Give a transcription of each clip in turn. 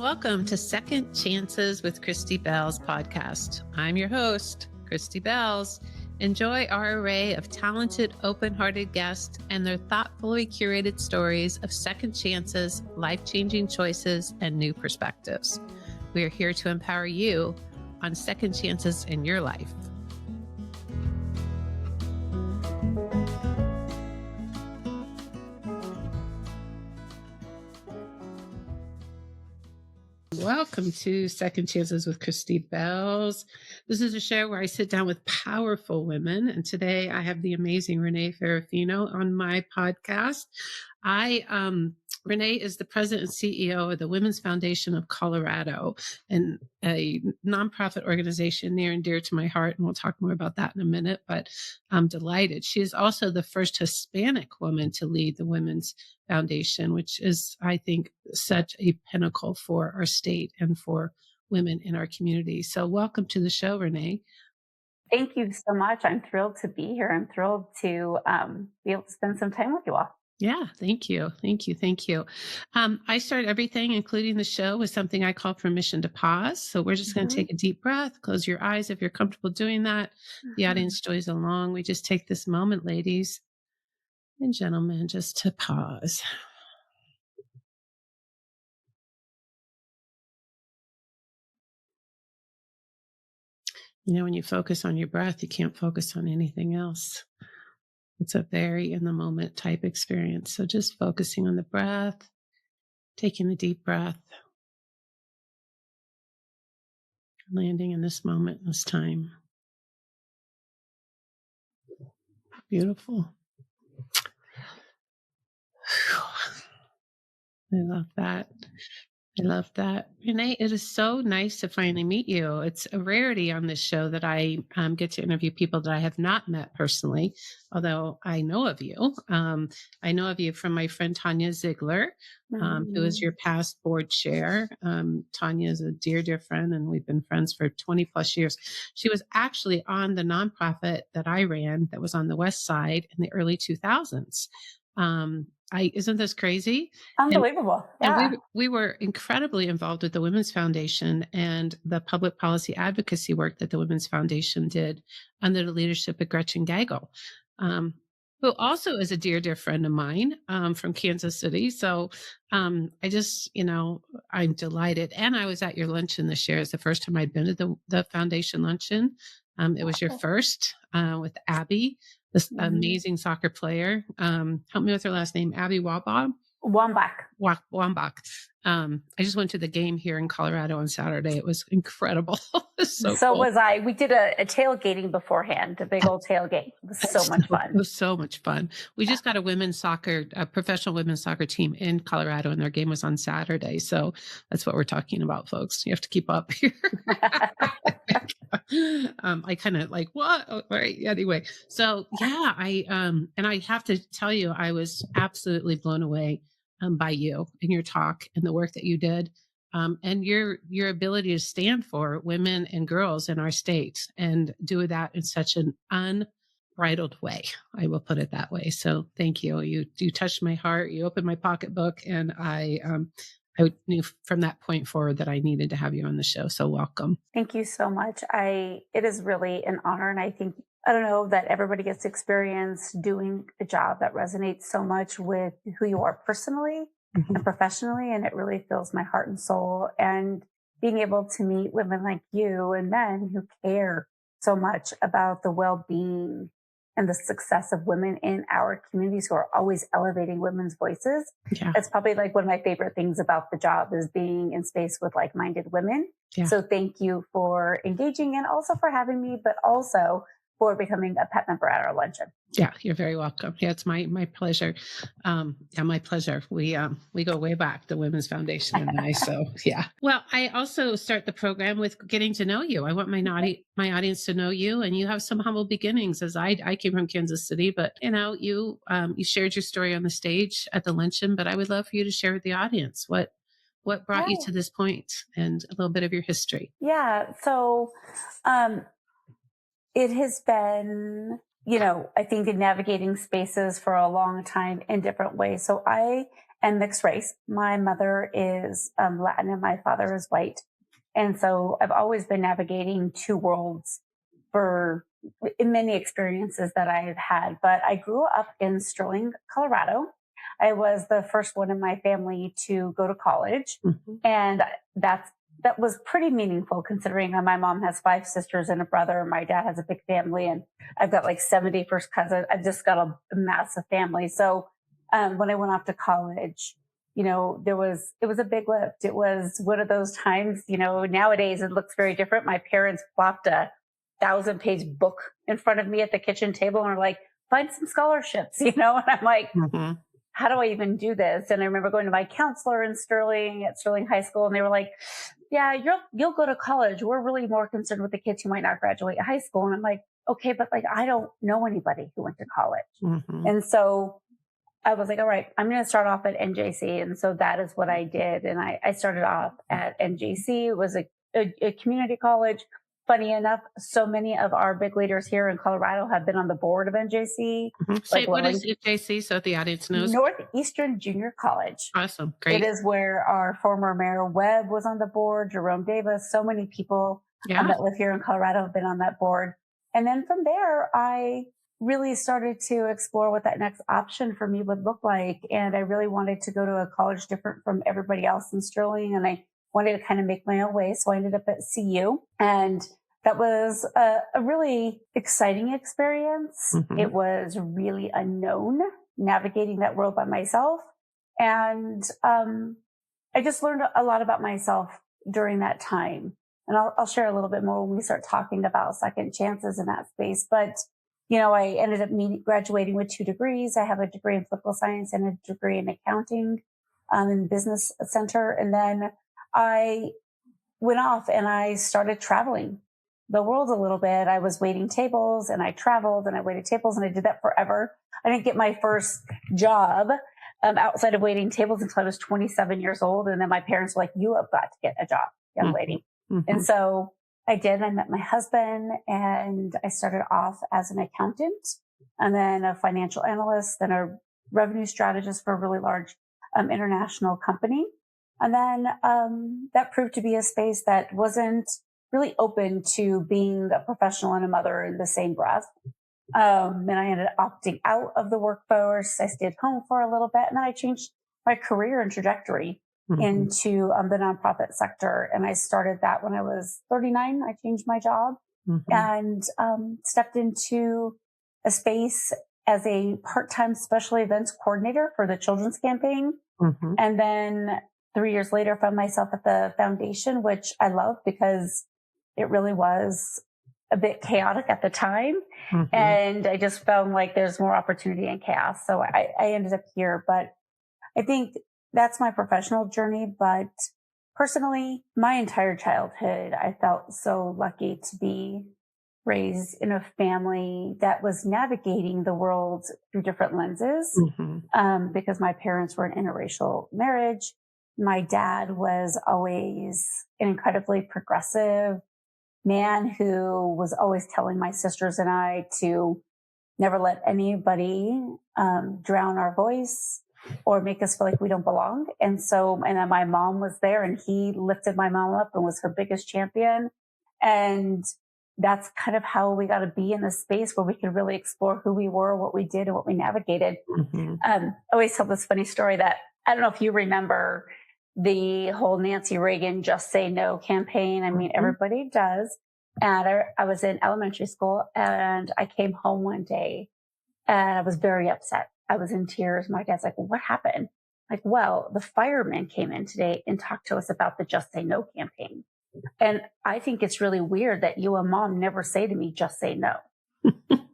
welcome to Second Chances with Christy Belz podcast. I'm your host, Christy Belz. Enjoy our array of talented, open-hearted guests and their thoughtfully curated stories of second chances, life-changing choices, and new perspectives. We are here to empower you on second chances in your life. Welcome to Second Chances with Christy Belz. This is a show where I sit down with powerful women. And today I have the amazing Renee Ferrufino on my podcast. Renee is the president and CEO of the Women's Foundation of Colorado, and a nonprofit organization near and dear to my heart. And we'll talk more about that in a minute, but I'm delighted. She is also the first Hispanic woman to lead the Women's Foundation, which is, I think, such a pinnacle for our state and for women in our community. So welcome to the show, Renee. Thank you so much. I'm thrilled to be here. I'm thrilled to be able to spend some time with you all. Yeah, thank you. I start everything, including the show, with something I call permission to pause. So we're just going to take a deep breath, close your eyes if you're comfortable doing that. The audience joins along. We just take this moment, ladies and gentlemen, just to pause. You know, when you focus on your breath, you can't focus on anything else. It's a very in the moment type experience. So just focusing on the breath, taking a deep breath, landing in this moment, this time. Beautiful. I love that. Renee, it is so nice to finally meet you. It's a rarity on this show that I get to interview people that I have not met personally, although I know of you. I know of you from my friend Tanya Ziegler, who is your past board chair. Tanya is a dear, dear friend, and we've been friends for 20 plus years. She was actually on the nonprofit that I ran that was on the West Side in the early 2000s. Isn't this crazy? Unbelievable. And we were incredibly involved with the Women's Foundation and the public policy advocacy work that the Women's Foundation did under the leadership of Gretchen Gagel, who also is a dear, dear friend of mine from Kansas City. So I'm delighted. And I was at your luncheon this year. It's the first time I'd been to the foundation luncheon. It was your first with Abby, this amazing soccer player. Help me with her last name, Abby Wambach. Wambach. I just went to the game here in Colorado on Saturday. It was incredible. So cool. Was I. We did a tailgating beforehand, a big old tailgate. It was so much fun. It was so much fun. We just got a professional women's soccer team in Colorado, and their game was on Saturday. So that's what we're talking about, folks. You have to keep up here. I kind of like, what? Oh, all right. Anyway. So yeah, I have to tell you, I was absolutely blown away by you and your talk and the work that you did, and your ability to stand for women and girls in our state and do that in such an unbridled way. I will put it that way. So thank you. You touched my heart. You opened my pocketbook, and I knew from that point forward that I needed to have you on the show. So welcome. Thank you so much. It is really an honor. And I don't know that everybody gets to experience doing a job that resonates so much with who you are personally and professionally. And it really fills my heart and soul. And being able to meet women like you and men who care so much about the well-being and the success of women in our communities, who are always elevating women's voices. Yeah. It's probably like one of my favorite things about the job is being in space with like-minded women. Yeah. So thank you for engaging, and also for having me, but also for becoming a pet member at our luncheon. Yeah, you're very welcome. Yeah, it's my pleasure. My pleasure. We go way back, the Women's Foundation and I. So yeah. Well, I also start the program with getting to know you. I want my audience to know you, and you have some humble beginnings. As I came from Kansas City, but you shared your story on the stage at the luncheon. But I would love for you to share with the audience what brought you to this point and a little bit of your history. Yeah. So, it has been, I think, in navigating spaces for a long time in different ways. So I and mixed race. My mother is Latin and my father is white. And so I've always been navigating two worlds for in many experiences that I've had. But I grew up in Sterling, Colorado. I was the first one in my family to go to college. Mhm. And that was pretty meaningful considering my mom has five sisters and a brother. My dad has a big family and I've got like 70 first cousins. I've just got a massive family. So when I went off to college, it was a big lift. It was one of those times, nowadays it looks very different. My parents plopped a 1,000-page book in front of me at the kitchen table and were like, find some scholarships, and I'm like, Mhm. how do I even do this? And I remember going to my counselor in Sterling at Sterling High School, and they were like, yeah, you'll go to college. We're really more concerned with the kids who might not graduate high school. And I'm like, okay, but like, I don't know anybody who went to college. Mhm. And so I was like, all right, I'm going to start off at NJC. And so that is what I did. And I started off at NJC. It was a community college. Funny enough, so many of our big leaders here in Colorado have been on the board of NJC, Mhm. like Say, what is JC so the audience knows? Northeastern Junior College. Awesome. It Great. is where our former Mayor Webb was on the board, Jerome Davis. So many people Yeah. that live here in Colorado have been on that board. And then from there, I really started to explore what that next option for me would look like. And I really wanted to go to a college different from everybody else in Sterling. And I wanted to kind of make my own way. So I ended up at CU. And that was a really exciting experience. Mhm. It was really unknown navigating that world by myself. And I just learned a lot about myself during that time. And I'll share a little bit more when we start talking about second chances in that space. But, I ended up graduating with 2 degrees. I have a degree in political science and a degree in accounting in business center. And then I went off and I started traveling the world a little bit. I was waiting tables and I traveled and I waited tables and I did that forever. I didn't get my first job outside of waiting tables until I was 27 years old. And then my parents were like, you have got to get a job, young lady. Mhm. And so I did. I met my husband and I started off as an accountant and then a financial analyst, then a revenue strategist for a really large international company. And then that proved to be a space that wasn't really open to being a professional and a mother in the same breath. And I ended up opting out of the workforce. I stayed home for a little bit and then I changed my career and trajectory Mhm. into the nonprofit sector. And I started that when I was 39. I changed my job Mhm. and stepped into a space as a part-time special events coordinator for the children's campaign. Mhm. And then 3 years later, found myself at the foundation, which I love because it really was a bit chaotic at the time. Mhm. And I just found like there's more opportunity in chaos. So I ended up here. But I think that's my professional journey. But personally, my entire childhood, I felt so lucky to be raised in a family that was navigating the world through different lenses Mhm. because my parents were an interracial marriage. My dad was always an incredibly progressive man who was always telling my sisters and I to never let anybody drown our voice or make us feel like we don't belong. And then my mom was there and he lifted my mom up and was her biggest champion. And that's kind of how we got to be in this space where we could really explore who we were, what we did, and what we navigated. Mhm. I always tell this funny story that I don't know if you remember the whole Nancy Reagan Just Say No campaign. I mean, Mhm. everybody does. And I was in elementary school and I came home one day and I was very upset. I was in tears. My dad's like, well, what happened? Like, well, the firemen came in today and talked to us about the Just Say No campaign. And I think it's really weird that you and mom never say to me, just say no.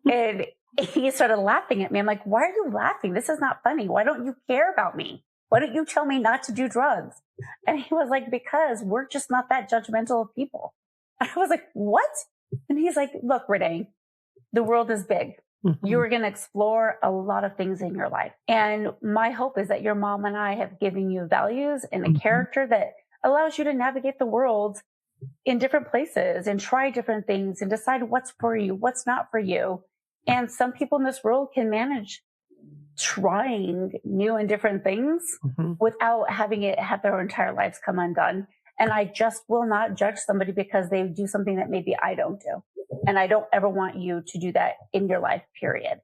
And he started laughing at me. I'm like, why are you laughing? This is not funny. Why don't you care about me? Why don't you tell me not to do drugs? And he was like, because we're just not that judgmental of people. And I was like, what? And he's like, look, Renee, the world is big. Mhm. You're going to explore a lot of things in your life. And my hope is that your mom and I have given you values and a Mhm. character that allows you to navigate the world in different places and try different things and decide what's for you, what's not for you. And some people in this world can manage trying new and different things without having it have their entire lives come undone. And I just will not judge somebody because they do something that maybe I don't do. And I don't ever want you to do that in your life, period.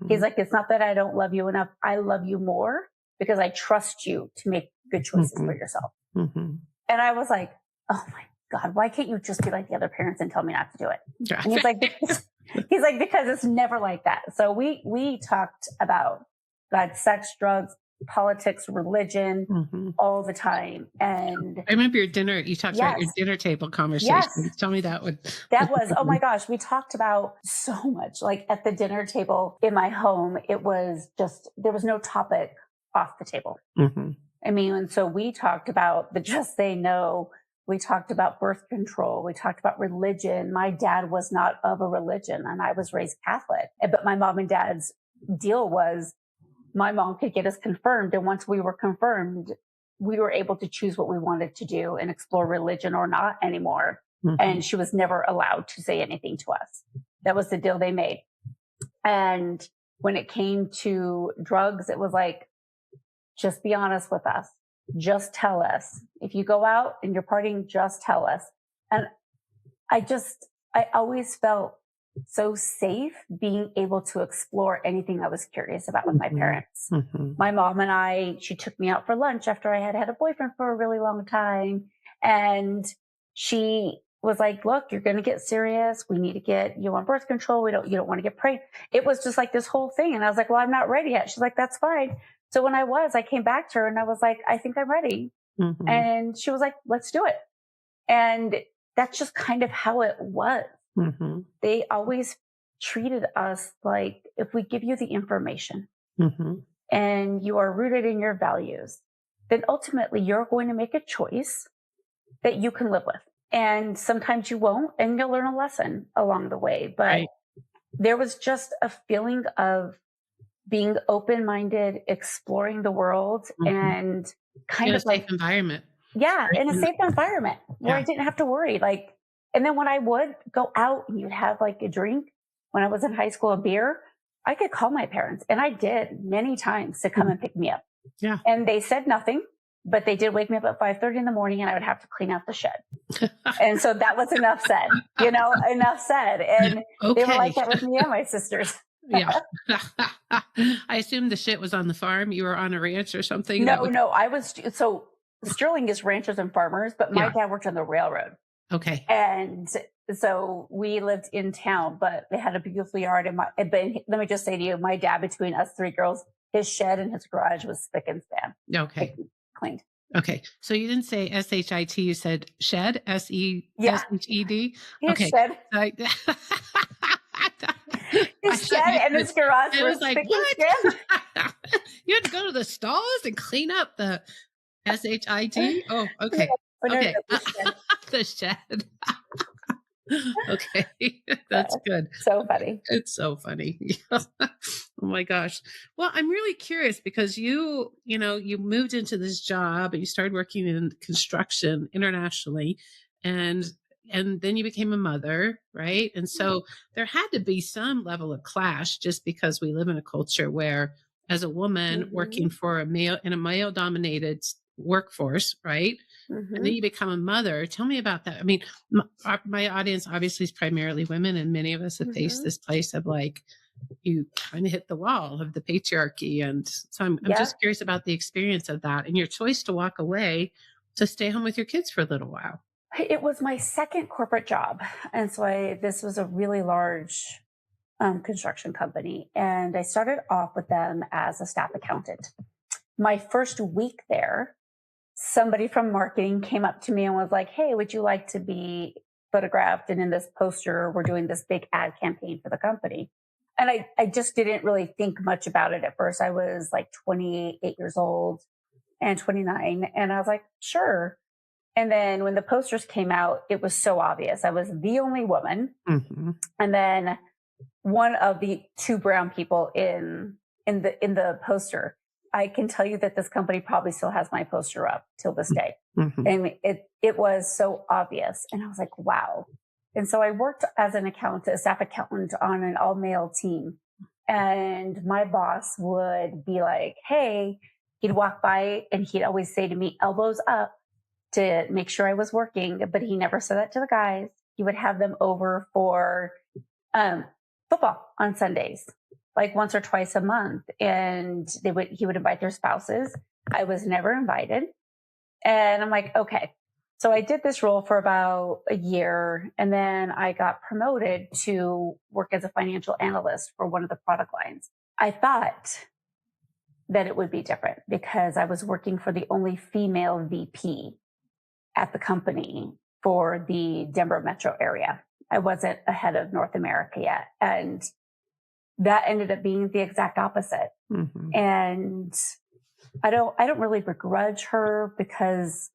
He's like, it's not that I don't love you enough. I love you more because I trust you to make good choices for yourself. And I was like, oh my God, why can't you just be like the other parents and tell me not to do it? And he's like, because it's never like that. So we talked about God, sex, drugs, politics, religion, all the time. And I remember your dinner, you talked about your dinner table conversations. Tell me that one. That was, oh my gosh, we talked about so much. Like at the dinner table in my home, it was just, there was no topic off the table. I mean, and so we talked about the just say no. We talked about birth control. We talked about religion. My dad was not of a religion and I was raised Catholic. But my mom and dad's deal was my mom could get us confirmed. And once we were confirmed, we were able to choose what we wanted to do and explore religion or not anymore. And she was never allowed to say anything to us. That was the deal they made. And when it came to drugs, it was like, just be honest with us. Just tell us. If you go out and you're partying, just tell us. And I always felt so safe being able to explore anything I was curious about with my parents. My mom and she took me out for lunch after I had had a boyfriend for a really long time. And she was like, look, you're going to get serious. We need to get you on birth control. You don't want to get pregnant. It was just like this whole thing. And I was like, well, I'm not ready yet. She's like, that's fine. So when I came back to her and I was like, I think I'm ready. And she was like, let's do it. And that's just kind of how it was. They always treated us like, if we give you the information and you are rooted in your values, then ultimately you're going to make a choice that you can live with. And sometimes you won't, and you'll learn a lesson along the way. But there was just a feeling of being open-minded, exploring the world, and kind of like safe environment. Yeah, in a safe environment where I didn't have to worry. Like, and then when I would go out and you'd have like a drink, when I was in high school, a beer, I could call my parents, and I did many times to come and pick me up. And they said nothing, but they did wake me up at 5:30 in the morning, and I would have to clean out the shed. And so that was enough said, enough said. And they were like that with me and my sisters. I assume the shit was on the farm. You were on a ranch or something. No, I was. So Sterling is ranchers and farmers, but my dad worked on the railroad. Okay. And so we lived in town, but they had a beautiful yard. But let me just say to you, my dad, between us three girls, his shed and his garage was spick and span. Okay. Cleaned. Okay. So you didn't say SHIT, you said shed, SHED. Okay. Shed. His shed and his garage was like, what? You had to go to the stalls and clean up the SHIT? Oh, okay. Okay. The shed. Okay. That's good. So funny. It's so funny. Oh my gosh. Well, I'm really curious because you moved into this job and you started working in construction internationally, and then you became a mother, right? And so there had to be some level of clash just because we live in a culture where, as a woman working for a male dominated workforce, right? And then you become a mother. Tell me about that. I mean, my audience obviously is primarily women, and many of us have faced this place of like, you kind of hit the wall of the patriarchy. And so I'm just curious about the experience of that and your choice to walk away to stay home with your kids for a little while. It was my second corporate job. And so this was a really large construction company. And I started off with them as a staff accountant. My first week there, somebody from marketing came up to me and was like, hey, would you like to be photographed? And in this poster, we're doing this big ad campaign for the company. And I just didn't really think much about it at first. I was like 28 years old and 29. And I was like, sure. And then when the posters came out, it was so obvious. I was the only woman. And then one of the two brown people in the poster. I can tell you that this company probably still has my poster up till this day. And it was so obvious. And I was like, wow. And so I worked as a staff accountant on an all-male team. And my boss would be like, hey, he'd walk by and he'd always say to me, elbows up to make sure I was working. But he never said that to the guys. He would have them over for um, football on Sundays, like once or twice a month. And he would invite their spouses. I was never invited. And I'm like, okay. So I did this role for about a year, and then I got promoted to work as a financial analyst for one of the product lines. I thought that it would be different because I was working for the only female VP at the company for the Denver metro area. I wasn't ahead of North America yet. And that ended up being the exact opposite. Mm-hmm. And I don't really begrudge her because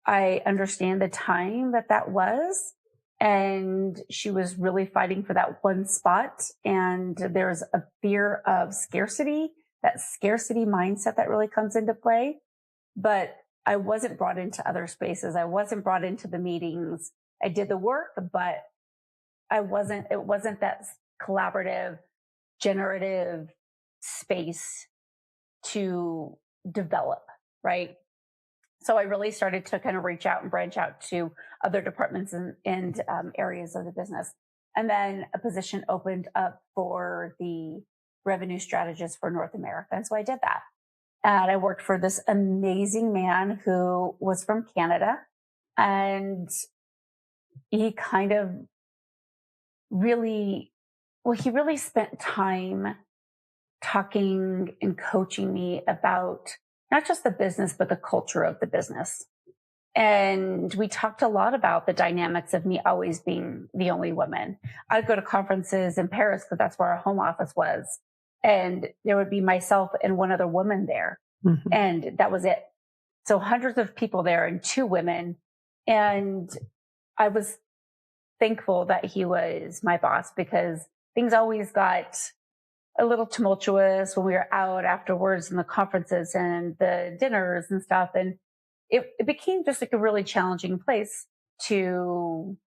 I understand the time that was, and she was really fighting for that one spot. And there's a fear of scarcity, that scarcity mindset that really comes into play. But I wasn't brought into other spaces. I wasn't brought into the meetings. I did the work, but it wasn't that collaborative, generative space to develop, right? So I really started to kind of reach out and branch out to other departments and areas of the business. And then a position opened up for the revenue strategist for North America. And so I did that. And I worked for this amazing man who was from Canada. And he kind of he really spent time talking and coaching me about not just the business, but the culture of the business. And we talked a lot about the dynamics of me always being the only woman. I'd go to conferences in Paris because that's where our home office was. And there would be myself and one other woman there. Mm-hmm. And that was it. So hundreds of people there and 2 women. And I was thankful that he was my boss because things always got a little tumultuous when we were out afterwards in the conferences and the dinners and stuff. And it became just like a really challenging place to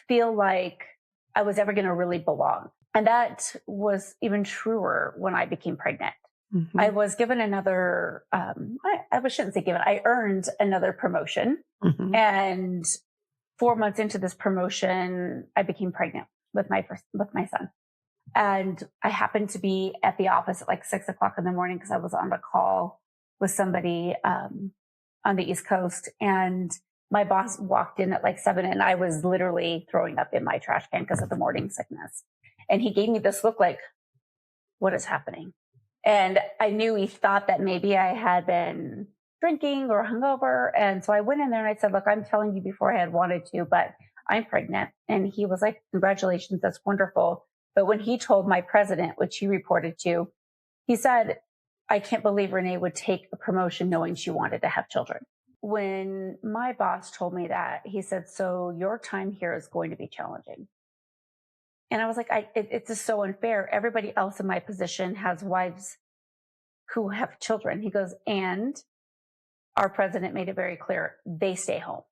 feel like I was ever going to really belong. And that was even truer when I became pregnant. Mm-hmm. I was given another, I shouldn't say given, I earned another promotion. Mm-hmm. And 4 months into this promotion, I became pregnant with my son. And I happened to be at the office at like 6 o'clock in the morning because I was on a call with somebody on the East Coast. And my boss walked in at like 7 and I was literally throwing up in my trash can because of the morning sickness. And he gave me this look like, what is happening? And I knew he thought that maybe I had been drinking or hungover. And so I went in there and I said, look, I'm telling you before I had wanted to, but I'm pregnant. And he was like, congratulations, that's wonderful. But when he told my president, which he reported to, he said, I can't believe Renee would take a promotion knowing she wanted to have children. When my boss told me that, he said, so your time here is going to be challenging. And I was like, it's just so unfair. Everybody else in my position has wives who have children. He goes, and our president made it very clear, they stay home.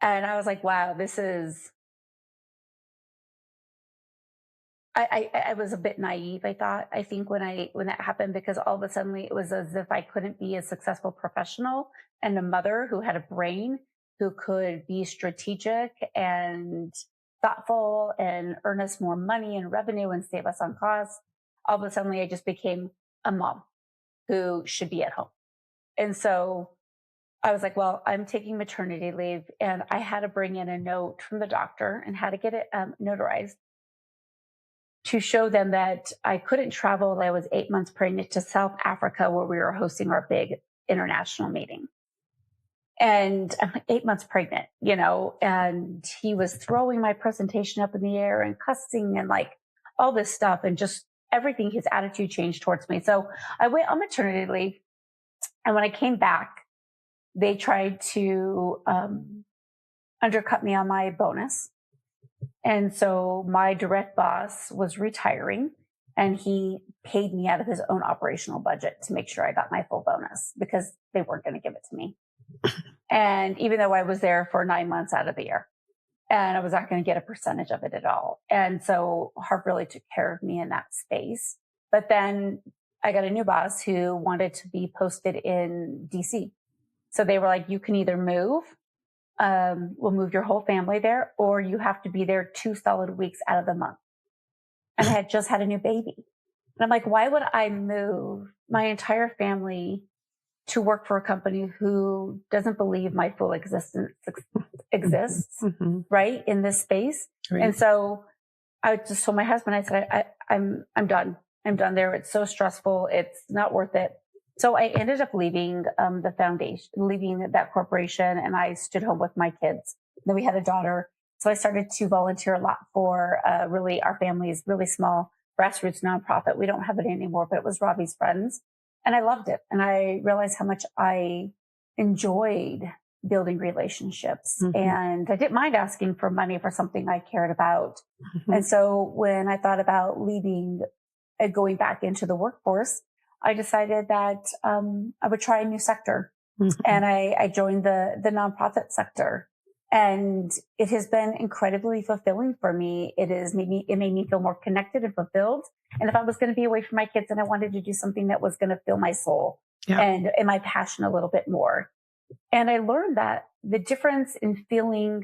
And I was like, wow, this is... I was a bit naive, I think when that happened, because all of a sudden it was as if I couldn't be a successful professional and a mother who had a brain, who could be strategic and thoughtful and earn us more money and revenue and save us on costs. All of a sudden I just became a mom who should be at home. And so I was like, well, I'm taking maternity leave, and I had to bring in a note from the doctor and had to get it notarized to show them that I couldn't travel. I was 8 months pregnant to South Africa, where we were hosting our big international meeting. And I'm like 8 months pregnant, and he was throwing my presentation up in the air and cussing and like all this stuff, and just everything, his attitude changed towards me. So I went on maternity leave. And when I came back, they tried to undercut me on my bonus. And so my direct boss was retiring, and he paid me out of his own operational budget to make sure I got my full bonus because they weren't going to give it to me. And even though I was there for 9 months out of the year. and I was not going to get a percentage of it at all. And so Harp really took care of me in that space. But then I got a new boss who wanted to be posted in DC. So they were like, you can either move, we'll move your whole family there, or you have to be there 2 solid weeks out of the month. And I had just had a new baby. And I'm like, why would I move my entire family to work for a company who doesn't believe my full existence exists, Mm-hmm. right, in this space? Right. And so I just told my husband, I said, I'm done. I'm done there. It's so stressful. It's not worth it. So I ended up leaving the foundation, leaving that corporation, and I stood home with my kids. Then we had a daughter. So I started to volunteer a lot for really our family's really small grassroots nonprofit. We don't have it anymore, but it was Robbie's Friends. And I loved it. And I realized how much I enjoyed building relationships. Mm-hmm. And I didn't mind asking for money for something I cared about. Mm-hmm. And so when I thought about leaving and going back into the workforce, I decided that I would try a new sector. Mm-hmm. And I joined the nonprofit sector. And it has been incredibly fulfilling for me. It made me feel more connected and fulfilled. And if I was going to be away from my kids and I wanted to do something that was going to fill my soul and my passion a little bit more. And I learned that the difference in the feeling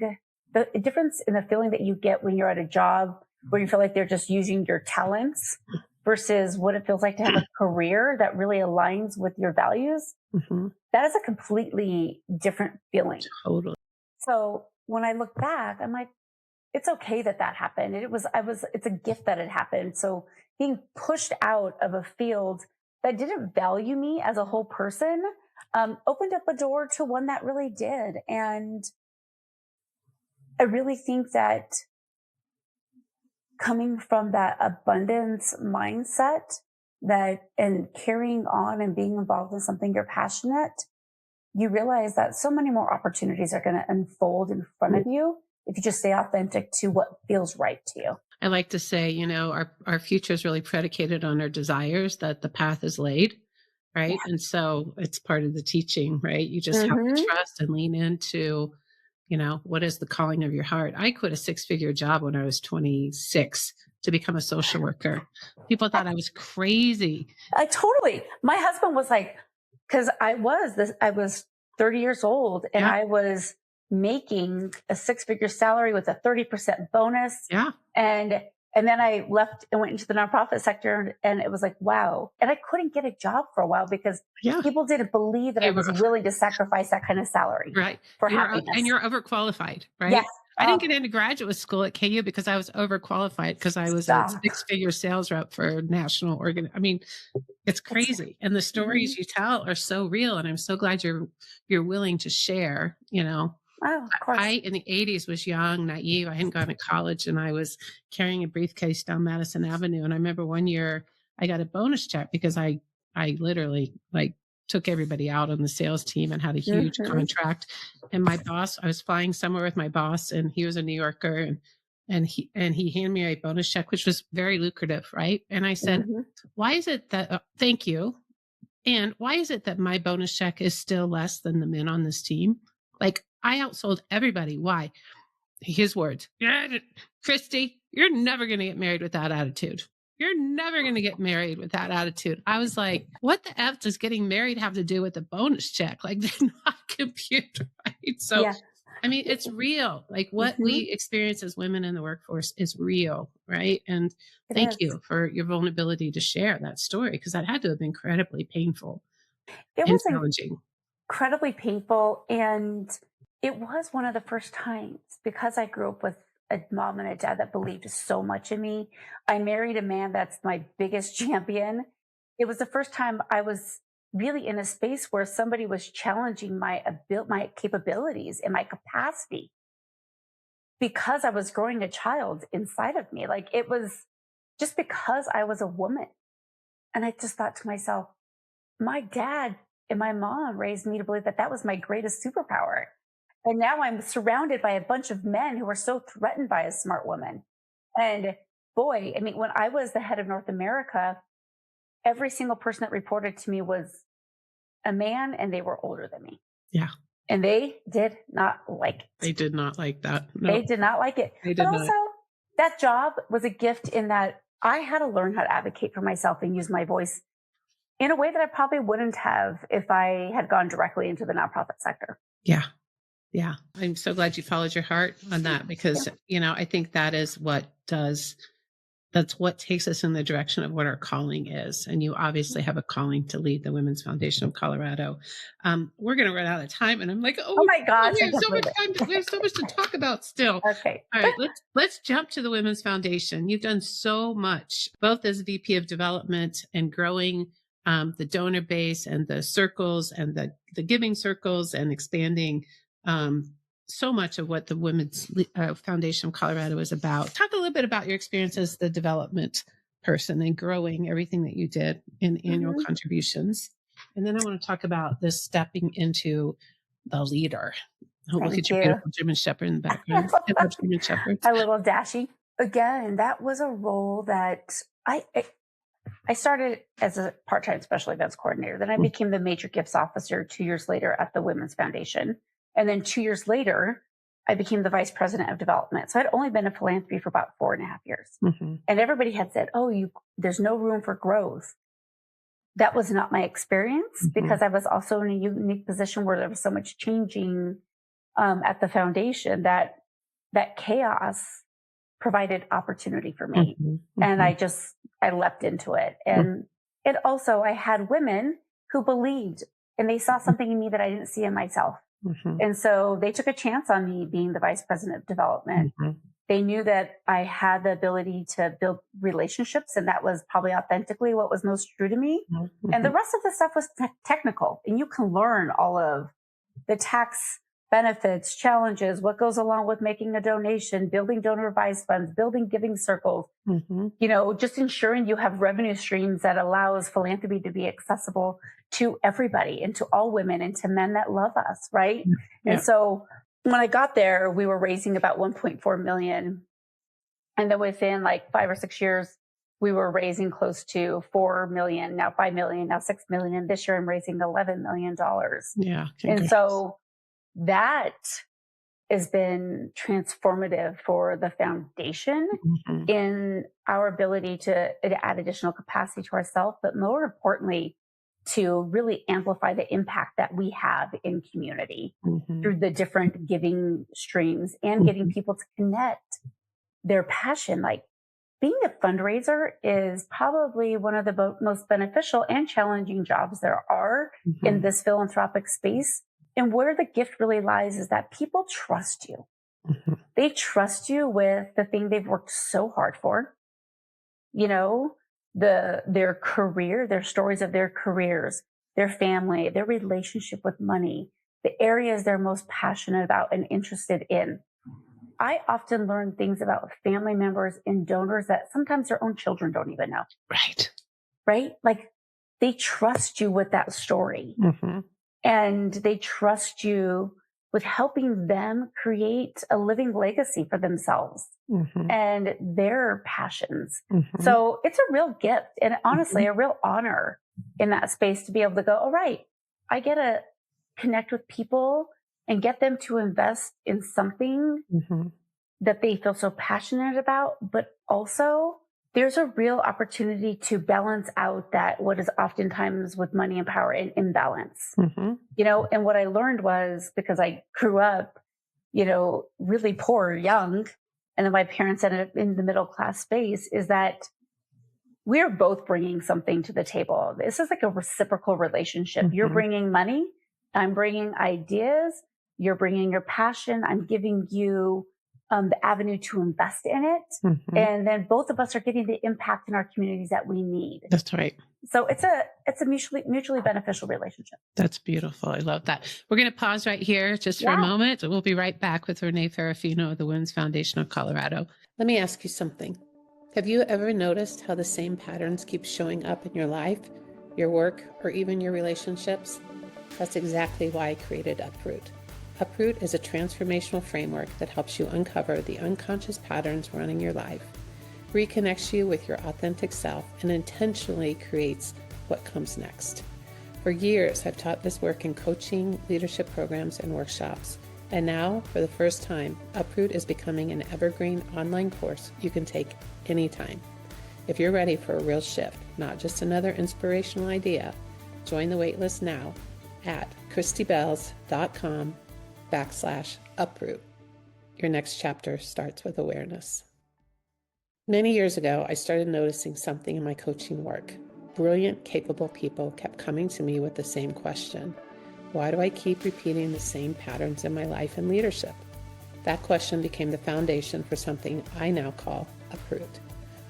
that you get when you're at a job where you feel like they're just using your talents versus what it feels like to have a career that really aligns with your values. Mm-hmm. That is a completely different feeling. Totally. So when I look back, I'm like, it's okay that happened. It's a gift that it happened. So being pushed out of a field that didn't value me as a whole person, opened up a door to one that really did. And I really think that coming from that abundance mindset and carrying on and being involved in something you're passionate, you realize that so many more opportunities are going to unfold in front of you if you just stay authentic to what feels right to you. I like to say, our future is really predicated on our desires, that the path is laid, right? Yeah. And so it's part of the teaching, right? You just have to trust and lean into, what is the calling of your heart? I quit a 6-figure job when I was 26 to become a social worker. People thought I was crazy. My husband was like, because I was 30 years old and I was making a 6-figure salary with a 30% bonus. Yeah. And then I left and went into the nonprofit sector, and it was like, wow. And I couldn't get a job for a while because people didn't believe that I was willing to sacrifice that kind of salary for happiness. And you're overqualified, right? Yes. I didn't get into graduate school at KU because I was overqualified because I was a 6-figure sales rep for a national organ. I mean, it's crazy. And the stories you tell are so real. And I'm so glad you're willing to share, Oh, of course. I, in the 80s, was young, naive. I hadn't gone to college, and I was carrying a briefcase down Madison Avenue. And I remember one year I got a bonus check because I literally took everybody out on the sales team and had a huge contract. And my boss, I was flying somewhere with my boss, and he was a New Yorker, and he handed me a bonus check, which was very lucrative, right? And I said, why is it that, thank you. And why is it that my bonus check is still less than the men on this team? I outsold everybody. Why? His words. Christy, you're never going to get married with that attitude. You're never going to get married with that attitude. I was like, what the F does getting married have to do with the bonus check? They're not compute, right? So, I mean, it's real. What we experience as women in the workforce is real, right? And thank you for your vulnerability to share that story, because that had to have been incredibly painful and challenging. Incredibly painful. And it was one of the first times, because I grew up with a mom and a dad that believed so much in me. I married a man that's my biggest champion. It was the first time I was really in a space where somebody was challenging my capabilities and my capacity, because I was growing a child inside of me. It was just because I was a woman. And I just thought to myself, my dad and my mom raised me to believe that was my greatest superpower. And now I'm surrounded by a bunch of men who are so threatened by a smart woman. And boy, I mean, when I was the head of North America, every single person that reported to me was a man, and they were older than me. Yeah. And they did not like They it. did not like that. They No, did not like it. they But did not. also, that job was a gift in that I had to learn how to advocate for myself and use my voice in a way that I probably wouldn't have if I had gone directly into the nonprofit sector. Yeah. Yeah. I'm so glad you followed your heart on that Yeah. because, I think that's what takes us in the direction of what our calling is. And you obviously have a calling to lead the Women's Foundation of Colorado. We're going to run out of time. And I'm like, Oh oh, my gosh, we I have can't so much believe time. We have so much to talk about still. it. Okay. All right, let's jump to the Women's Foundation. You've done so much, both as VP of Development and growing the donor base and the circles and the giving circles and expanding so much of what the Women's Foundation of Colorado is about. Talk a little bit about your experience as the development person and growing everything that you did in annual contributions. And then I want to talk about this stepping into the leader. Oh, look at Thank your you. beautiful German Shepherd in the background. I love German Shepherds. A little dashy. Again, that was a role that I started as a part-time special events coordinator. Then I became the major gifts officer 2 years later at the Women's Foundation. And then 2 years later, I became the vice president of development. So I'd only been in philanthropy for about 4.5 years. And everybody had said, oh, there's no room for growth. That was not my experience because I was also in a unique position where there was so much changing at the foundation that chaos provided opportunity for me. And I leapt into it. And it also, I had women who believed and they saw something in me that I didn't see in myself. And so they took a chance on me being the vice president of development. They knew that I had the ability to build relationships, and that was probably authentically what was most true to me. And the rest of the stuff was technical, and you can learn all of the tax benefits, challenges, what goes along with making a donation, building donor advised funds, building giving circles, just ensuring you have revenue streams that allows philanthropy to be accessible to everybody and to all women and to men that love us, right? And so when I got there, we were raising about 1.4 million. And then within like 5 or 6 years, we were raising close to 4 million, now 5 million, now 6 million. And this year I'm raising $11 million. Yeah. And so that has been transformative for the foundation in our ability to add additional capacity to ourselves, but more importantly, to really amplify the impact that we have in community through the different giving streams and getting people to connect their passion. Like being a fundraiser is probably one of the most beneficial and challenging jobs there are in this philanthropic space. And where the gift really lies is that people trust you. They trust you with the thing they've worked so hard for, their career, their stories of their careers, their family, their relationship with money, the areas they're most passionate about and interested in. I often learn things about family members and donors that sometimes their own children don't even know. Right? Like they trust you with that story. And they trust you with helping them create a living legacy for themselves and their passions. So it's a real gift and honestly a real honor in that space to be able to go, all right, I get to connect with people and get them to invest in something that they feel so passionate about, but also there's a real opportunity to balance out that what is oftentimes with money and power an imbalance, and what I learned was because I grew up, really poor, young, and then my parents ended up in the middle class space is that we're both bringing something to the table. This is like a reciprocal relationship. You're bringing money. I'm bringing ideas. You're bringing your passion. I'm giving you the avenue to invest in it. And then both of us are getting the impact in our communities that we need. That's right. So it's a mutually beneficial relationship. That's beautiful. I love that. We're going to pause right here just for a moment. We'll be right back with Renee Ferrufino of the Women's Foundation of Colorado. Let me ask you something. Have you ever noticed how the same patterns keep showing up in your life, your work, or even your relationships? That's exactly why I created Uproot. Uproot is a transformational framework that helps you uncover the unconscious patterns running your life, reconnects you with your authentic self, and intentionally creates what comes next. For years, I've taught this work in coaching, leadership programs, and workshops. And now, for the first time, Uproot is becoming an evergreen online course you can take anytime. If you're ready for a real shift, not just another inspirational idea, join the waitlist now at christybelz.com/uproot. Your next chapter starts with awareness. Many years ago, I started noticing something in my coaching work. Brilliant, capable people kept coming to me with the same question. Why do I keep repeating the same patterns in my life and leadership? That question became the foundation for something I now call Uproot.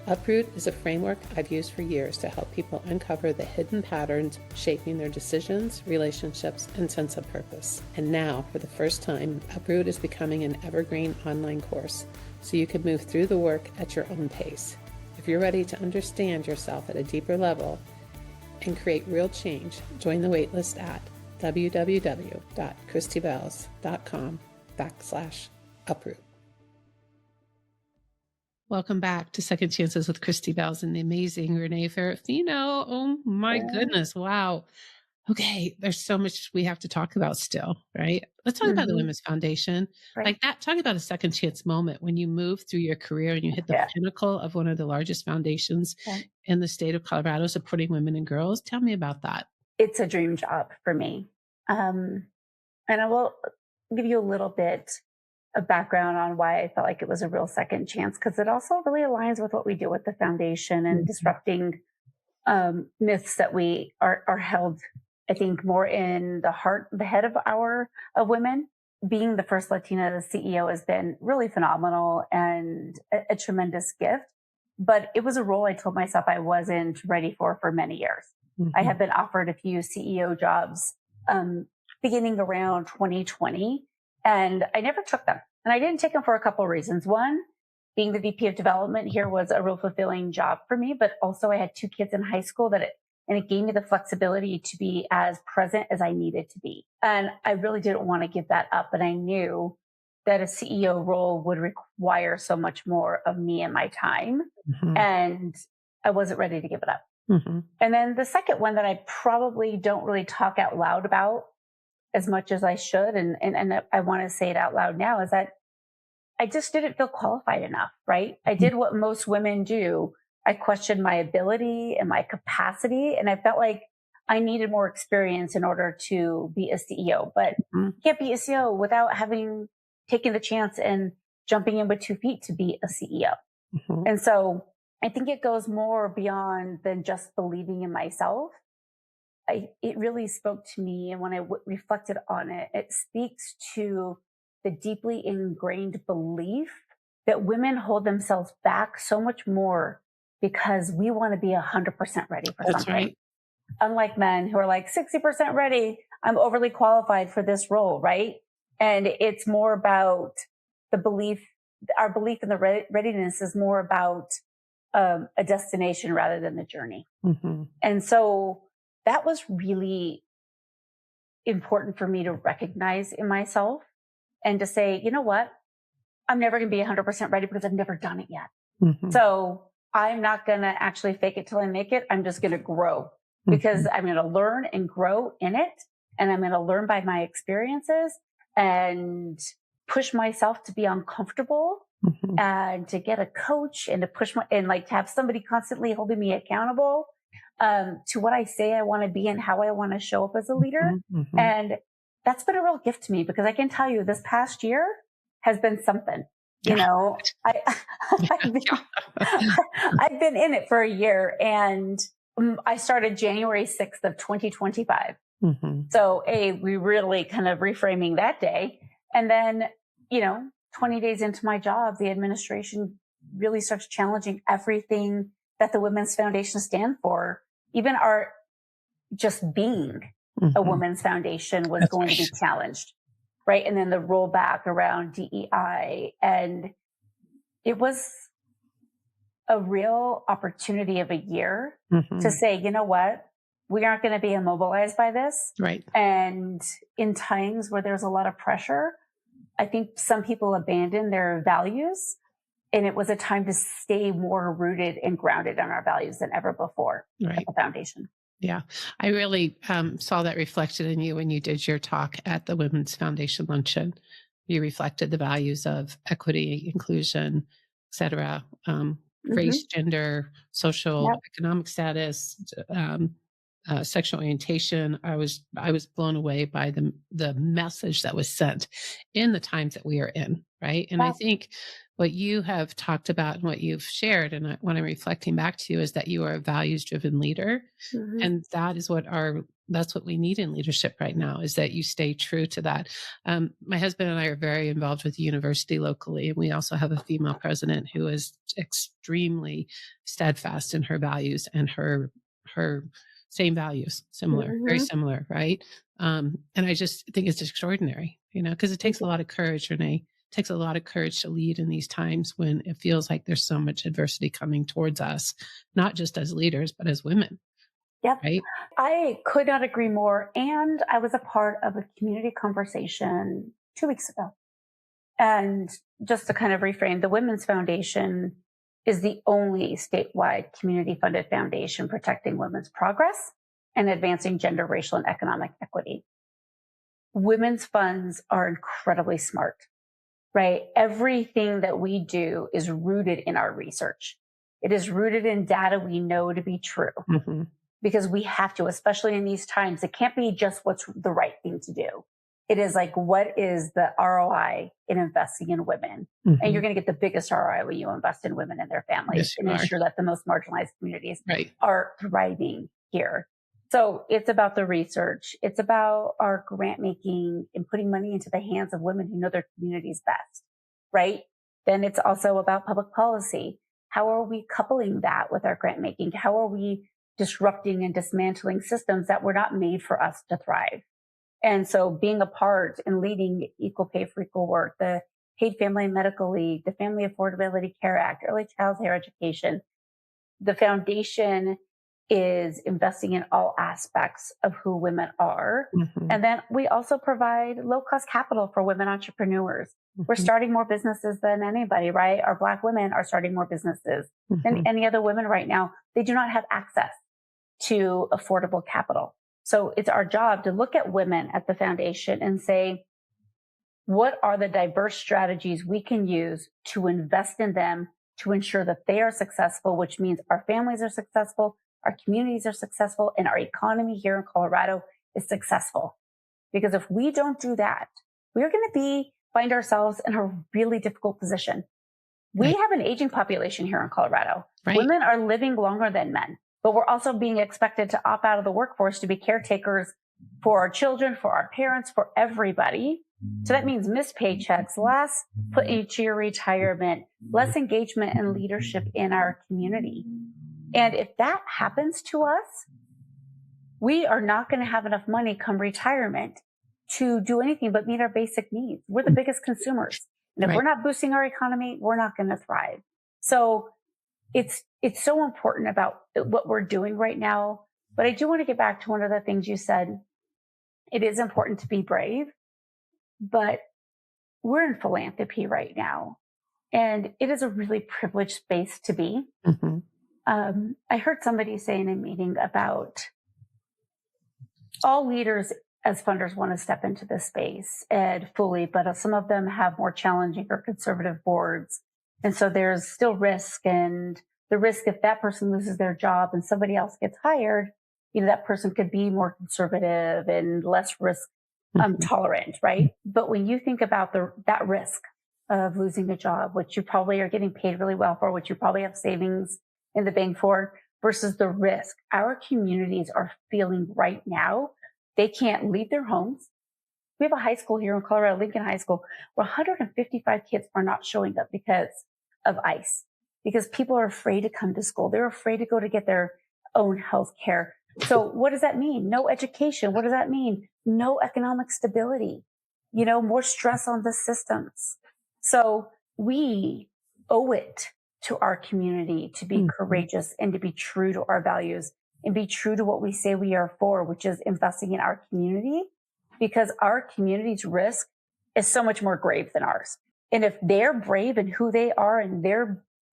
Uproot is a framework I've used for years to help people uncover the hidden patterns shaping their decisions, relationships, and sense of purpose. And now, for the first time, Uproot is becoming an evergreen online course, so you can move through the work at your own pace. If you're ready to understand yourself at a deeper level and create real change, join the waitlist at www.christybelz.com/uproot. Welcome back to Second Chances with Christy Belz and the amazing Renee Ferrufino. Oh my goodness. Wow. Okay. There's so much we have to talk about still, right? Let's talk about the Women's Foundation. Right. Like that, talk about a second chance moment when you move through your career and you hit the pinnacle of one of the largest foundations in the state of Colorado supporting women and girls. Tell me about that. It's a dream job for me. And I will give you a little bit of background on why I felt like it was a real second chance, because it also really aligns with what we do with the foundation and disrupting myths that we are held, I think, more in the head of women. Being the first Latina as CEO has been really phenomenal and a tremendous gift. But it was a role I told myself I wasn't ready for many years. I have been offered a few CEO jobs beginning around 2020, and I never took them. And I didn't take them for a couple of reasons. One, being the VP of development here was a real fulfilling job for me, but also I had 2 kids in high school and it gave me the flexibility to be as present as I needed to be. And I really didn't want to give that up. But I knew that a CEO role would require so much more of me and my time. And I wasn't ready to give it up. And then the second one that I probably don't really talk out loud about as much as I should, and I want to say it out loud now, is that I just didn't feel qualified enough, right? I did what most women do. I questioned my ability and my capacity, and I felt like I needed more experience in order to be a CEO. But you can't be a CEO without having taken the chance and jumping in with 2 feet to be a CEO. And so I think it goes more beyond than just believing in myself. It really spoke to me. And when I reflected on it, it speaks to the deeply ingrained belief that women hold themselves back so much more because we want to be 100% ready for something. Right. Unlike men who are like 60% ready, I'm overly qualified for this role, right? And it's more about the belief, our belief in the readiness is more about a destination rather than the journey. And so that was really important for me to recognize in myself and to say, you know what? I'm never going to be 100% ready because I've never done it yet. So I'm not going to actually fake it till I make it. I'm just going to grow because I'm going to learn and grow in it. And I'm going to learn by my experiences and push myself to be uncomfortable and to get a coach and to to have somebody constantly holding me accountable to what I say I want to be and how I want to show up as a leader. And that's been a real gift to me because I can tell you this past year has been something. You know, I've been in it for a year, and I started January 6th of 2025. So we really kind of reframing that day. And then, 20 days into my job, the administration really starts challenging everything that the Women's Foundation stand for. Even our just being a women's foundation was going to be challenged. Right. And then the rollback around DEI. And it was a real opportunity of a year to say, you know what? We aren't going to be immobilized by this. Right. And in times where there's a lot of pressure, I think some people abandon their values. And it was a time to stay more rooted and grounded in our values than ever before at the foundation. Yeah. I really saw that reflected in you when you did your talk at the Women's Foundation luncheon. You reflected the values of equity, inclusion, et cetera, Hmm. race, gender, social, Yep. economic status, sexual orientation. I was blown away by the message that was sent in the times that we are in, right? And I Yep. think what you have talked about and what you've shared, and when I'm reflecting back to you, is that you are a values driven leader, Hmm. and that's what we need in leadership right now, is that you stay true to that. My husband and I are very involved with the university locally, and we also have a female president who is extremely steadfast in her values, and her same values, similar, very Hmm. similar, right? And I just think it's extraordinary, because it takes a lot of courage, Renee. It takes a lot of courage to lead in these times when it feels like there's so much adversity coming towards us, not just as leaders, but as women, Yep. right? I could not agree more. And I was a part of a community conversation 2 weeks ago. And just to kind of reframe, the Women's Foundation is the only statewide community funded foundation protecting women's progress and advancing gender, racial, and economic equity. Women's funds are incredibly smart, right? Everything that we do is rooted in our research. It is rooted in data we know to be true Hmm. because we have to, especially in these times. It can't be just what's the right thing to do. It is like, what is the ROI in investing in women? And Hmm. you're going to get the biggest ROI when you invest in women and their families Yes, and you are. ensure that the most marginalized communities Right. are thriving here. So it's about the research. It's about our grant making and putting money into the hands of women who know their communities best, right? Then it's also about public policy. How are we coupling that with our grant making? How are we disrupting and dismantling systems that were not made for us to thrive? And so being a part and leading equal pay for equal work, the paid family and medical leave, the Family Affordability Care Act, early childhood education, the foundation is investing in all aspects of who women are. Hmm. And then we also provide low cost capital for women entrepreneurs. We're Hmm. starting more businesses than anybody, right? Our Black women are starting more businesses than Hmm. any other women right now. They do not have access to affordable capital. So it's our job to look at women at the foundation and say, what are the diverse strategies we can use to invest in them to ensure that they are successful, which means our families are successful, our communities are successful, and our economy here in Colorado is successful. Because if we don't do that, we're going to find ourselves in a really difficult position. We Right. have an aging population here in Colorado. Right. Women are living longer than men, but we're also being expected to opt out of the workforce to be caretakers for our children, for our parents, for everybody. So that means missed paychecks, less put into your retirement, less engagement and leadership in our community. And if that happens to us, we are not going to have enough money come retirement to do anything but meet our basic needs. We're the biggest consumers. And if we're Right. not boosting our economy, we're not going to thrive. So it's so important about what we're doing right now. But I do want to get back to one of the things you said. It is important to be brave, but we're in philanthropy right now. And it is a really privileged space to be. Hmm. I heard somebody say in a meeting about all leaders as funders want to step into this space and fully, but some of them have more challenging or conservative boards. And so there's still risk, and the risk if that person loses their job and somebody else gets hired, that person could be more conservative and less risk Hmm. tolerant, right? But when you think about that risk of losing a job, which you probably are getting paid really well for, which you probably have savings in the bank for, versus the risk our communities are feeling right now. They can't leave their homes. We have a high school here in Colorado, Lincoln High School, where 155 kids are not showing up because of ICE, because people are afraid to come to school. They're afraid to go to get their own health care. So what does that mean? No education. What does that mean? No economic stability, more stress on the systems. So we owe it to our community to be Hmm. courageous and to be true to our values and be true to what we say we are for, which is investing in our community, because our community's risk is so much more grave than ours. And if they're brave in who they are and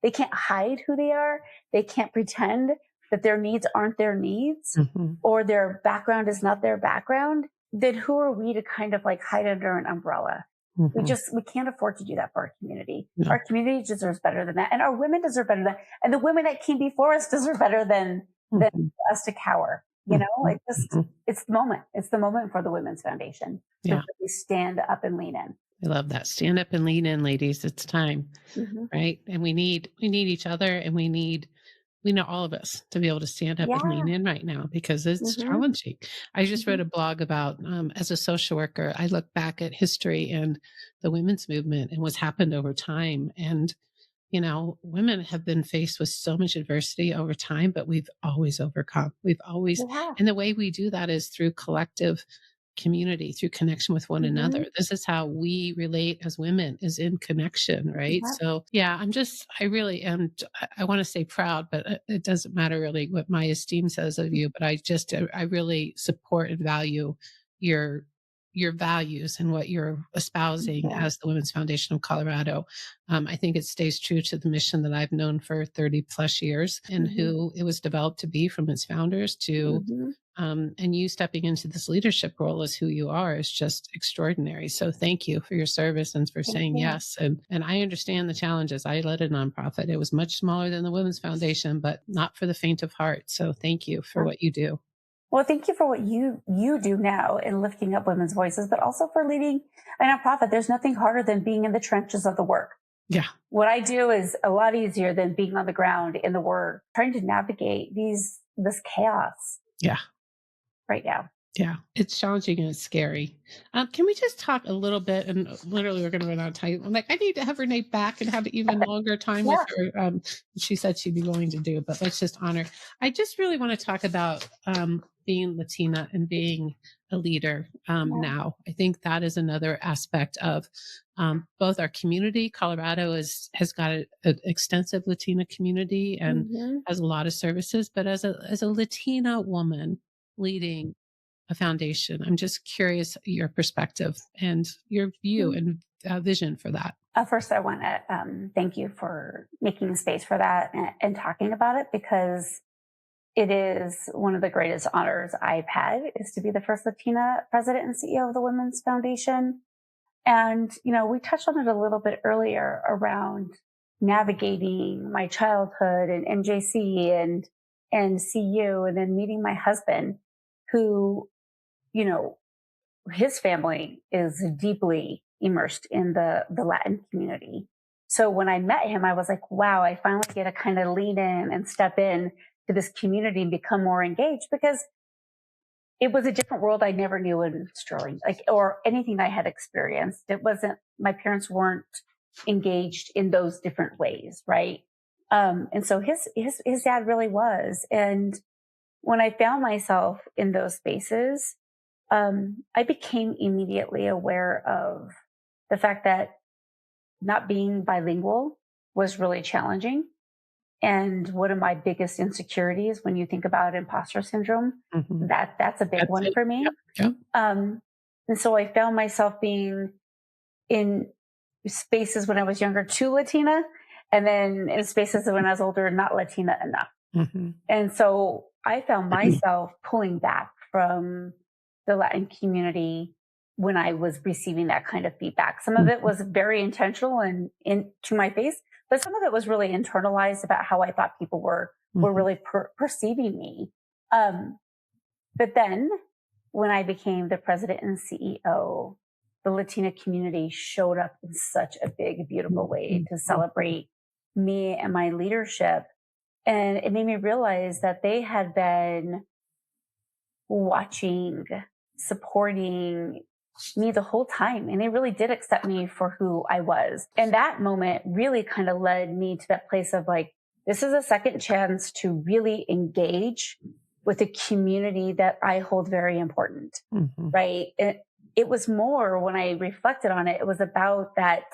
they can't hide who they are, they can't pretend that their needs aren't their needs, Mhm. or their background is not their background, then who are we to kind of like hide under an umbrella? Mhm. We can't afford to do that for our community. No. Our community deserves better than that. And our women deserve better than that. And the women that came before us deserve better than Mhm. us to cower. Mhm. Like just, Mhm. it's the moment. It's the moment for the Women's Foundation to Yeah. really stand up and lean in. I love that. Stand up and lean in, ladies. It's time, Hmm. right? And we need each other, and we know all of us to be able to stand up and lean Yeah. in right now because it's Hmm. challenging. I just Hmm. wrote a blog about, as a social worker, I look back at history and the women's movement and what's happened over time. And, women have been faced with so much adversity over time, but we've always overcome. We've always, Yeah. and the way we do that is through collective community, through connection with one Hmm. another. This is how we relate as women, is in connection, right? Yeah. So yeah, I really am, I want to say proud, but it doesn't matter really what my esteem says of you, but I really support and value your your values and what you're espousing Yeah. as the Women's Foundation of Colorado. I think it stays true to the mission that I've known for 30 plus years and Hmm. who it was developed to be from its founders to Hmm. and you stepping into this leadership role as who you are is just extraordinary. So thank you for your service and for Thank saying you. yes. And I understand the challenges. I led a nonprofit. It was much smaller than the Women's Foundation, but not for the faint of heart. So thank you for what you do. Well, thank you for what you do now in lifting up women's voices, but also for leading a nonprofit. There's nothing harder than being in the trenches of the work. Yeah. What I do is a lot easier than being on the ground in the work, trying to navigate this chaos Yeah. right now. Yeah, it's challenging and it's scary. Can we just talk a little bit? And literally, we're going to run out of time. I'm like, I need to have Renee back and have an even longer time with Yeah. her. She said she'd be willing to do, but let's just honor. I just really want to talk about being Latina and being a leader Yeah. now. I think that is another aspect of both our community. Colorado has got an extensive Latina community and Hmm. has a lot of services, but as a Latina woman leading a foundation. I'm just curious your perspective and your view and vision for that. First, I want to thank you for making space for that and talking about it, because it is one of the greatest honors I've had, is to be the first Latina president and CEO of the Women's Foundation. And, we touched on it a little bit earlier around navigating my childhood and NJC and CU, and then meeting my husband, who, you know, his family is deeply immersed in the Latin community. So when I met him, I was like, wow, I finally get to kind of lean in and step in to this community and become more engaged, because it was a different world I never knew in Sterling, like, or anything I had experienced. It wasn't, my parents weren't engaged in those different ways. Right. And so his dad really was. And when I found myself in those spaces, I became immediately aware of the fact that not being bilingual was really challenging. And one of my biggest insecurities, when you think about imposter syndrome, Mhm. that's a big That's one it. for Yep. me. Yep. And so I found myself being in spaces when I was younger, too Latina, and then in spaces when I was older, not Latina enough. Mhm. And so I found myself pulling back from the Latin community when I was receiving that kind of feedback. Some of it Mhm. was very intentional and to my face, but some of it was really internalized about how I thought people were Mhm. really perceiving me. Um, but then when I became the president and CEO, the Latina community showed up in such a big, beautiful way Mhm. to Mhm. celebrate me and my leadership. And it made me realize that they had been watching, supporting me the whole time. And they really did accept me for who I was. And that moment really kind of led me to that place of like, this is a second chance to really engage with a community that I hold very important. Mhm. Right. It was more, when I reflected on it, it was about that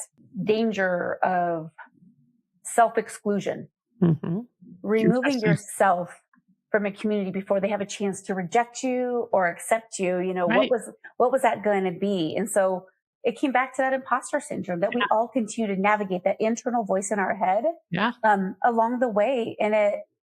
danger of self exclusion, Mhm. removing Interesting. yourself from a community before they have a chance to reject you or accept you. Right. What was that going to be? And so it came back to that imposter syndrome that we all continue to navigate, that internal voice in our head Yeah. along the way. And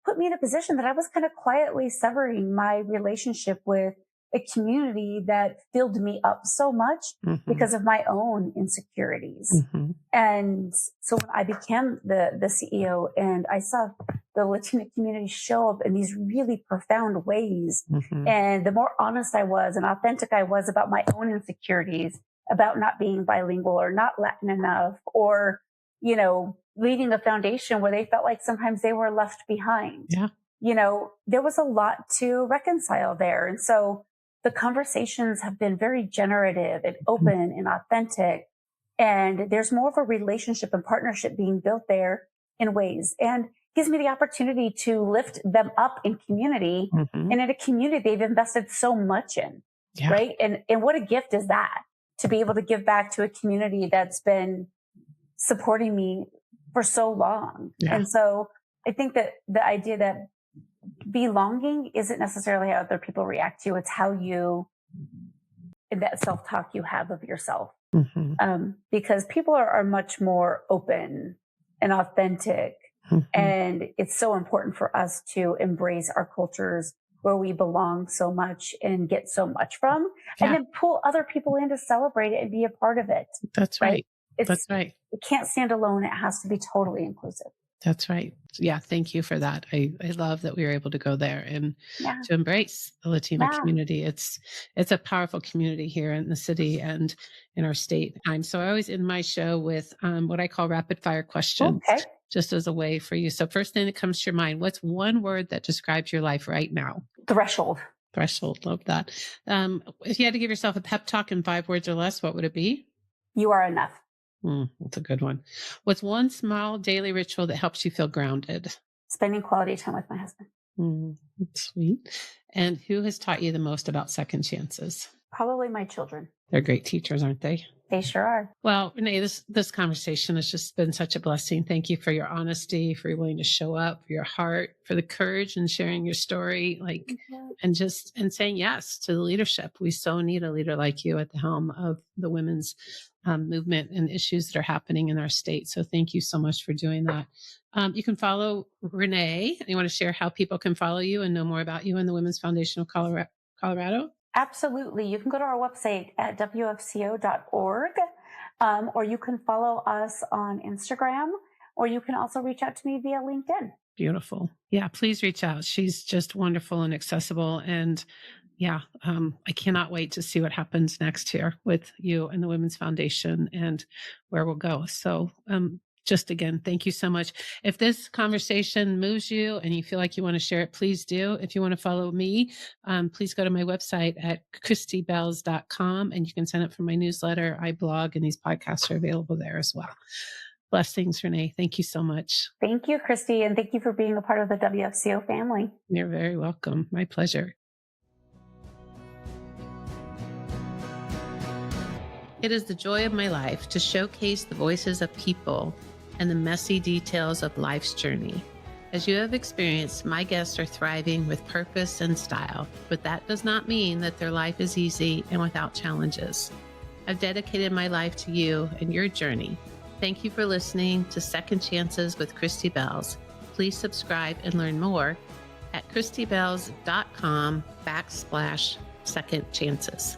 put me in a position that I was kind of quietly severing my relationship with a community that filled me up so much Mm-hmm. because of my own insecurities. Mm-hmm. And so when I became the CEO and I saw the Latina community show up in these really profound ways, Mm-hmm. and the more honest I was and authentic I was about my own insecurities, about not being bilingual or not Latin enough, or, leading a foundation where they felt like sometimes they were left behind. Yeah. There was a lot to reconcile there. And so the conversations have been very generative and open and authentic. And there's more of a relationship and partnership being built there in ways, and gives me the opportunity to lift them up in community, Mm-hmm. and in a community they've invested so much in. Yeah. Right. And what a gift is that, to be able to give back to a community that's been supporting me for so long. Yeah. And so I think that the idea that belonging isn't necessarily how other people react to you. It's how you, in that self-talk you have of yourself. Mm-hmm. Because people are much more open and authentic. Mm-hmm. And it's so important for us to embrace our cultures where we belong so much and get so much from, and then pull other people in to celebrate it and be a part of it. That's right. That's right. It can't stand alone. It has to be totally inclusive. That's right. Yeah. Thank you for that. I love that we were able to go there and to embrace the Latino community. It's a powerful community here in the city and in our state. So I always end my show with what I call rapid fire questions, just as a way for you. So first thing that comes to your mind, what's one word that describes your life right now? Threshold. Threshold. Love that. If you had to give yourself a pep talk in 5 words or less, what would it be? You are enough. That's a good one. What's one small daily ritual that helps you feel grounded? Spending quality time with my husband. That's sweet. And who has taught you the most about second chances? Probably my children. They're great teachers, aren't they? They sure are. Well, Renee, this conversation has just been such a blessing. Thank you for your honesty, for your willing to show up, for your heart, for the courage and sharing your story, and saying yes to the leadership. We so need a leader like you at the helm of the women's movement and issues that are happening in our state. So thank you so much for doing that. You can follow Renee. You want to share how people can follow you and know more about you and the Women's Foundation of Colorado? Absolutely. You can go to our website at wfco.org, or you can follow us on Instagram, or you can also reach out to me via LinkedIn. Beautiful. Yeah, please reach out. She's just wonderful and accessible. And I cannot wait to see what happens next here with you and the Women's Foundation and where we'll go. So just again, thank you so much. If this conversation moves you and you feel like you want to share it, please do. If you want to follow me, please go to my website at christybelz.com and you can sign up for my newsletter. I blog and these podcasts are available there as well. Blessings, Renee. Thank you so much. Thank you, Christy. And thank you for being a part of the WFCO family. You're very welcome. My pleasure. It is the joy of my life to showcase the voices of people and the messy details of life's journey. As you have experienced, my guests are thriving with purpose and style, but that does not mean that their life is easy and without challenges. I've dedicated my life to you and your journey. Thank you for listening to Second Chances with Christy Belz. Please subscribe and learn more at christybelz.com/second chances.